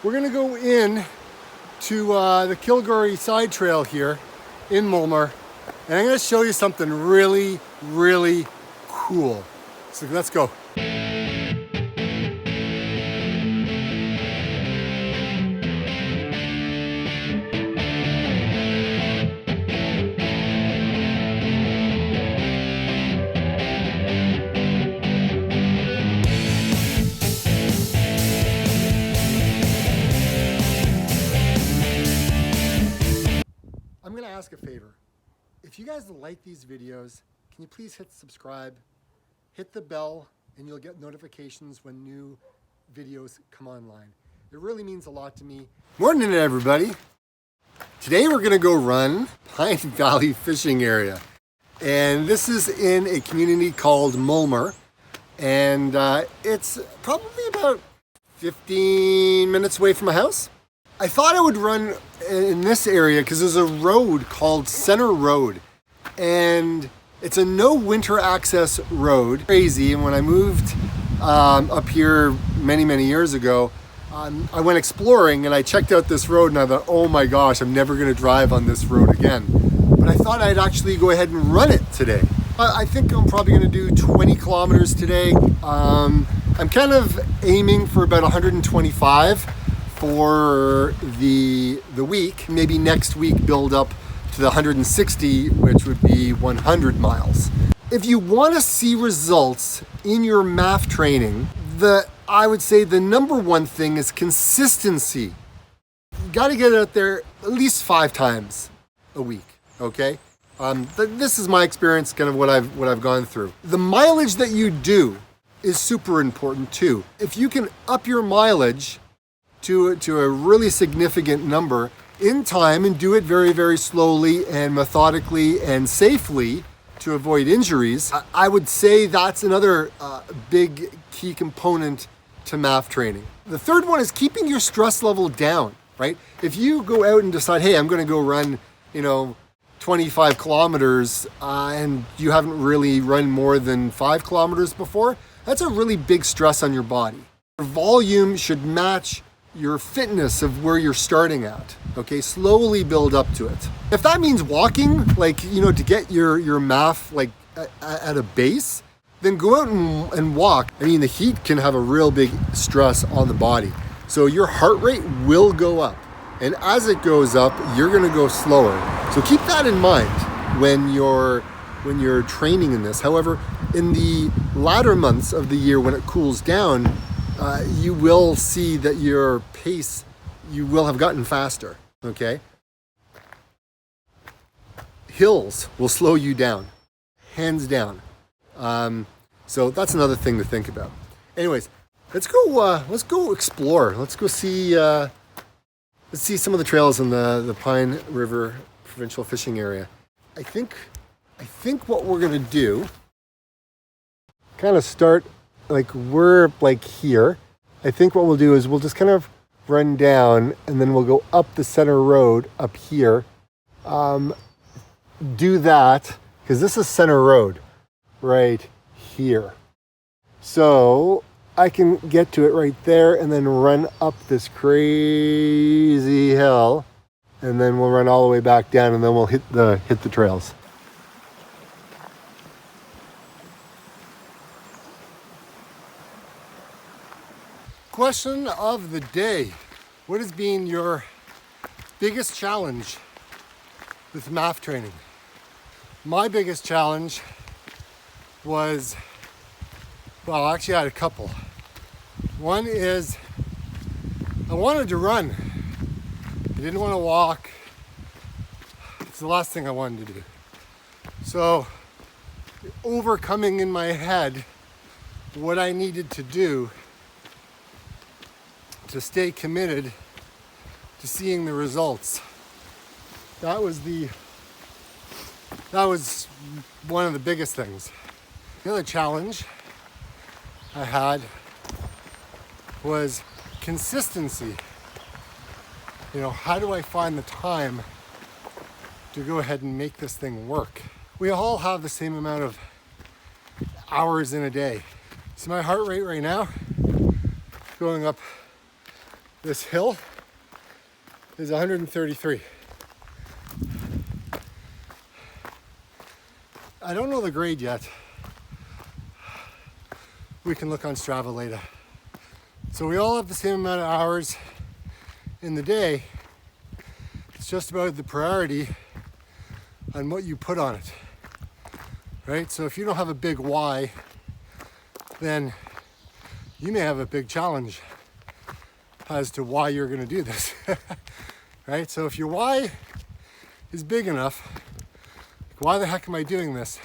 We're gonna go in to the Kilgore side trail here in Mulmer, and I'm gonna show you something really, really cool. So let's go. I'm gonna ask a favor. If you guys like these videos, can you please hit subscribe, hit the bell, and you'll get notifications when new videos come online. It really means a lot to me. Morning, everybody. Today we're gonna go run Pine Valley Fishing Area. And this is in a community called Mulmer. And it's probably about 15 minutes away from my house. I thought I would run in this area because there's a road called Center Road, and it's a no winter access road. Crazy. And when I moved up here many years ago, I went exploring and I checked out this road and I thought, oh my gosh, I'm never going to drive on this road again. But I thought I'd actually go ahead and run it today. I think I'm probably going to do 20 kilometers today. I'm kind of aiming for about 125 for the week. Maybe next week build up to the 160, which would be 100 miles. If you want to see results in your MAF training, I would say the number one thing is consistency. You got to get out there at least 5 times a week, okay? This is my experience, kind of what I've gone through. The mileage that you do is super important too. If you can up your mileage to a really significant number in time and do it very slowly and methodically and safely to avoid injuries, I would say that's another big key component to MAF training. The third one is keeping your stress level down, right? If you go out and decide, hey, I'm gonna go run, 25 kilometers and you haven't really run more than 5 kilometers before, that's a really big stress on your body. Your volume should match your fitness of where you're starting at, okay? Slowly build up to it. If that means walking, to get your MAF at a base, then go out and walk. I mean, the heat can have a real big stress on the body. So your heart rate will go up. And as it goes up, you're gonna go slower. So keep that in mind when you're training in this. However, in the latter months of the year when it cools down, you will see that your pace, you will have gotten faster, okay? Hills will slow you down, hands down. So that's another thing to think about. Anyways, let's go explore. Let's go see, let's see some of the trails in the Pine River Provincial Fishing Area. I think what we're gonna do, kind of start we're here. I think what we'll do is we'll just kind of run down and then we'll go up the center road up here. Do that, because this is Center Road right here. So I can get to it right there and then run up this crazy hill, and then we'll run all the way back down and then we'll hit the trails. Question of the day. What has been your biggest challenge with MAF training? My biggest challenge was, well, actually I had a couple. One is I wanted to run. I didn't want to walk. It's the last thing I wanted to do. So overcoming in my head what I needed to do to stay committed to seeing the results. That was one of the biggest things. The other challenge I had was consistency. How do I find the time to go ahead and make this thing work? We all have the same amount of hours in a day. See my heart rate right now? Going up This hill is 133. I don't know the grade yet. We can look on Strava later. So we all have the same amount of hours in the day. It's just about the priority on what you put on it, right? So if you don't have a big why, then you may have a big challenge as to why you're going to do this, right? So if your why is big enough, why the heck am I doing this?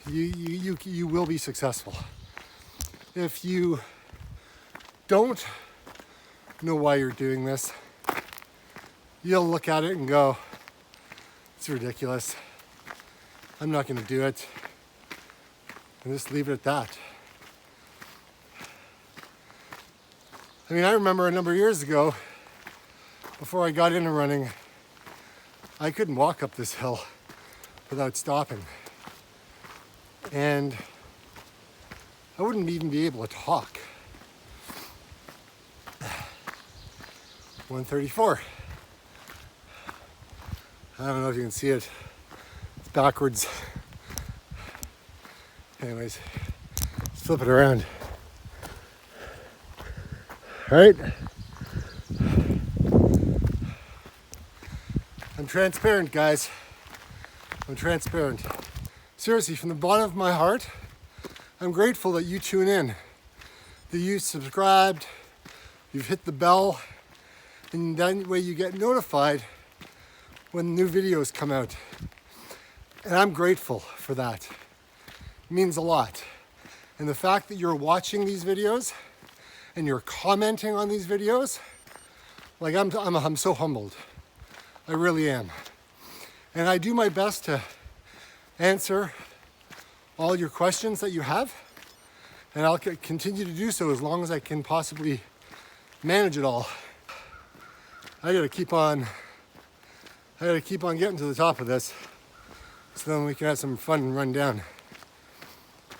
You will be successful. If you don't know why you're doing this, you'll look at it and go, it's ridiculous. I'm not going to do it. And just leave it at that. I mean, I remember a number of years ago, before I got into running, I couldn't walk up this hill without stopping. And I wouldn't even be able to talk. 134. I don't know if you can see it. It's backwards. Anyways, let's flip it around. All right. I'm transparent, guys. I'm transparent. Seriously, from the bottom of my heart, I'm grateful that you tune in, that you subscribed, you've hit the bell, and that way you get notified when new videos come out. And I'm grateful for that. It means a lot. And the fact that you're watching these videos and you're commenting on these videos, like I'm so humbled. I really am. And I do my best to answer all your questions that you have, and I'll continue to do so as long as I can possibly manage it all. I gotta keep on getting to the top of this, so then we can have some fun and run down.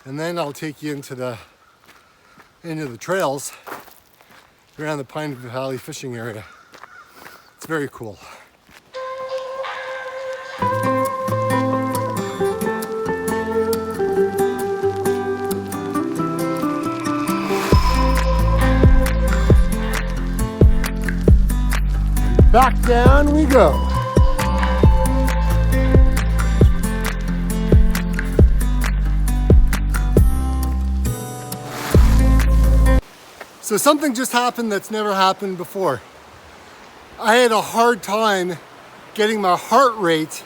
And then I'll take you into the trails around the Pine Valley fishing area. It's very cool. Back down we go. So something just happened that's never happened before. I had a hard time getting my heart rate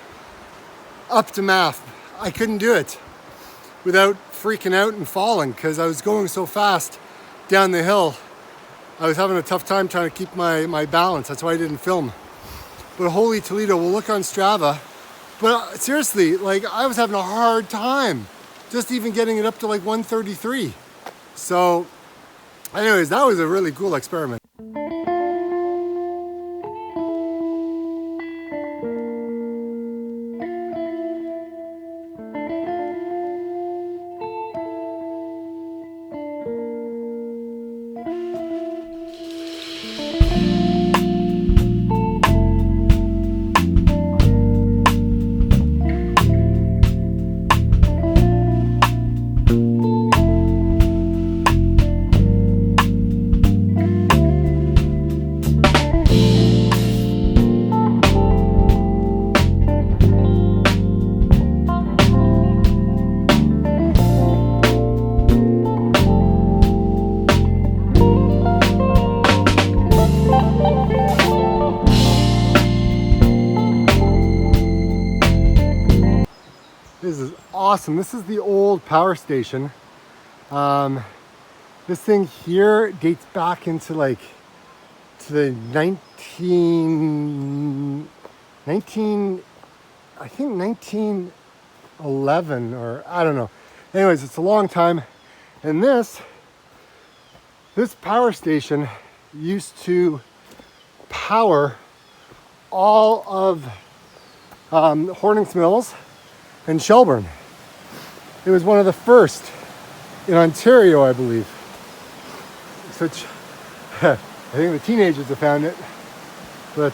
up to MAF. I couldn't do it without freaking out and falling because I was going so fast down the hill. I was having a tough time trying to keep my balance. That's why I didn't film. But holy Toledo, we'll look on Strava. But seriously, like I was having a hard time just even getting it up to like 133. So anyways, that was a really cool experiment. This is awesome. This is the old power station. This thing here dates back into like to the 1911 or I don't know. Anyways, it's a long time. And this power station used to power all of Hornings Mills and Shelburne. It was one of the first in Ontario, I believe. which I think the teenagers have found it. But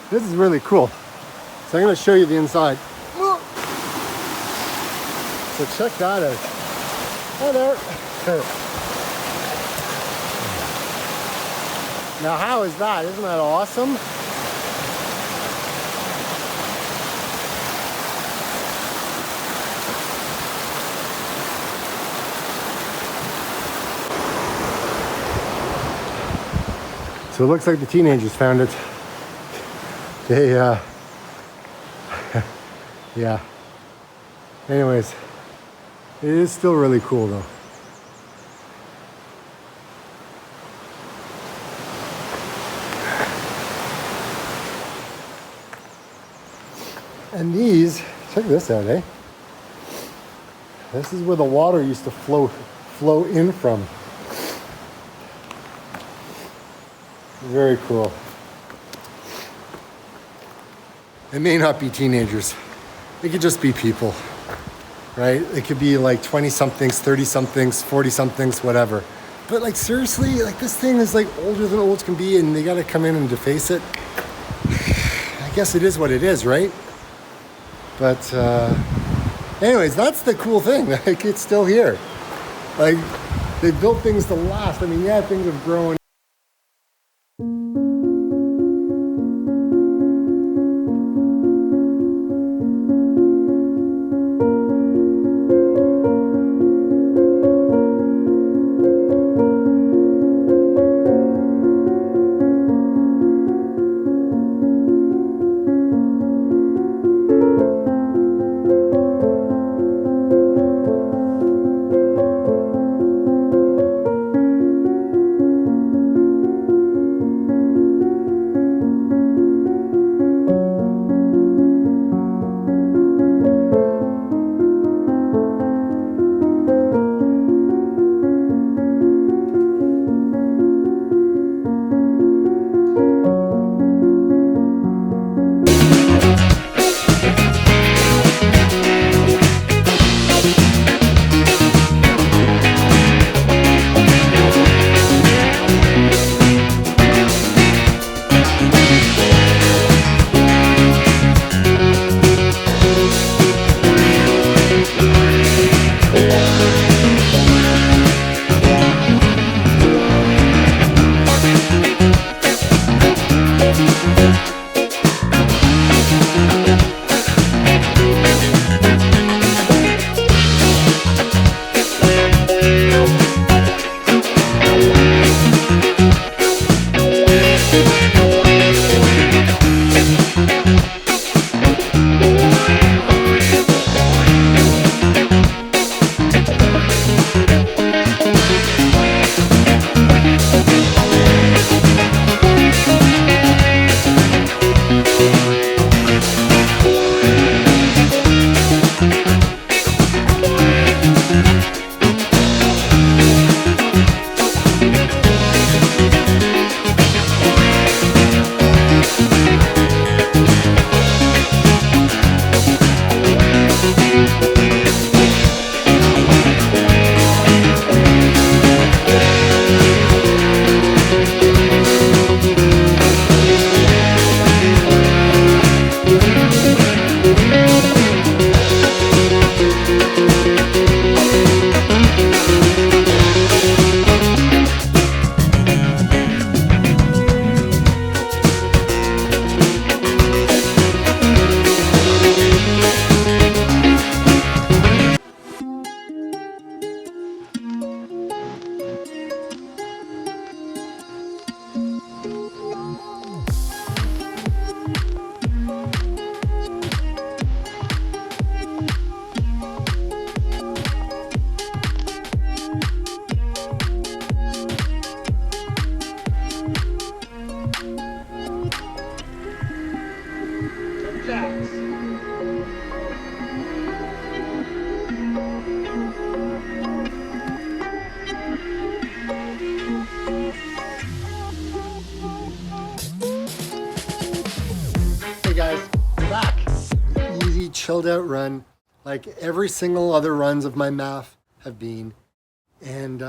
this is really cool. So I'm going to show you the inside. So check that out. Hi there. Now how is that? Isn't that awesome? So it looks like the teenagers found it. They, yeah. Anyways, it is still really cool though. And these, check this out, eh? This is where the water used to flow in from. Very cool. It may not be teenagers. It could just be people, right? It could be like 20-somethings, 30-somethings, 40-somethings, whatever. But like seriously, like this thing is like older than old can be, and they gotta come in and deface it. I guess it is what it is, right? But anyways, that's the cool thing. Like it's still here. Like they built things to last. I mean, yeah, things have grown. chilled out run, like every single other runs of my MAF have been. And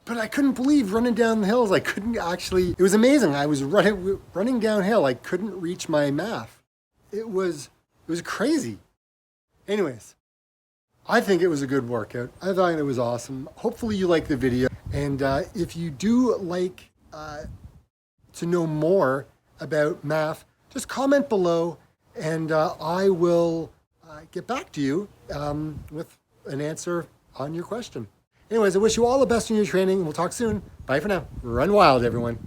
But I couldn't believe running down the hills. I couldn't actually, it was amazing. I was running downhill. I couldn't reach my MAF. It was crazy. Anyways, I think it was a good workout. I thought it was awesome. Hopefully you like the video. And if you do like to know more about MAF, just comment below and I will get back to you with an answer on your question. Anyways, I wish you all the best in your training. We'll talk soon. Bye for now. Run wild, everyone.